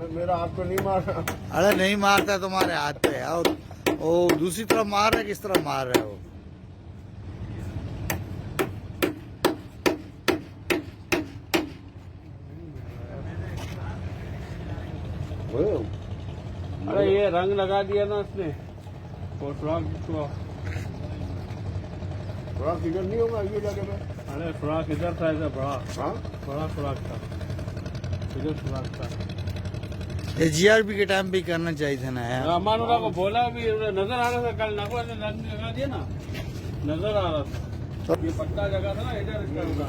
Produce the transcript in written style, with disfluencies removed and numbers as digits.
मेरा हाथ तो नहीं मार रहा। अरे नहीं मारता तुम्हारे हाथ पे। और वो दूसरी तरफ मार रहे, किस तरफ मार रहे हो? अरे ये रंग लगा दिया ना उसने, वो फ्रॉक इधर नहीं होगा ये जगह पे। अरे फ्रॉक इधर था, इधर बड़ा फ्रॉक था, इधर फ्रॉक था। ये जीआरपी के टाइम पे करना चाहिए था ना यार। अमानुल्लाह को बोला भी, नजर आ रहा था कल, नकवा ने रंग लगा दिया ना, नजर आ रहा था। ये पक्का जगह था ना, इधर इसका होगा।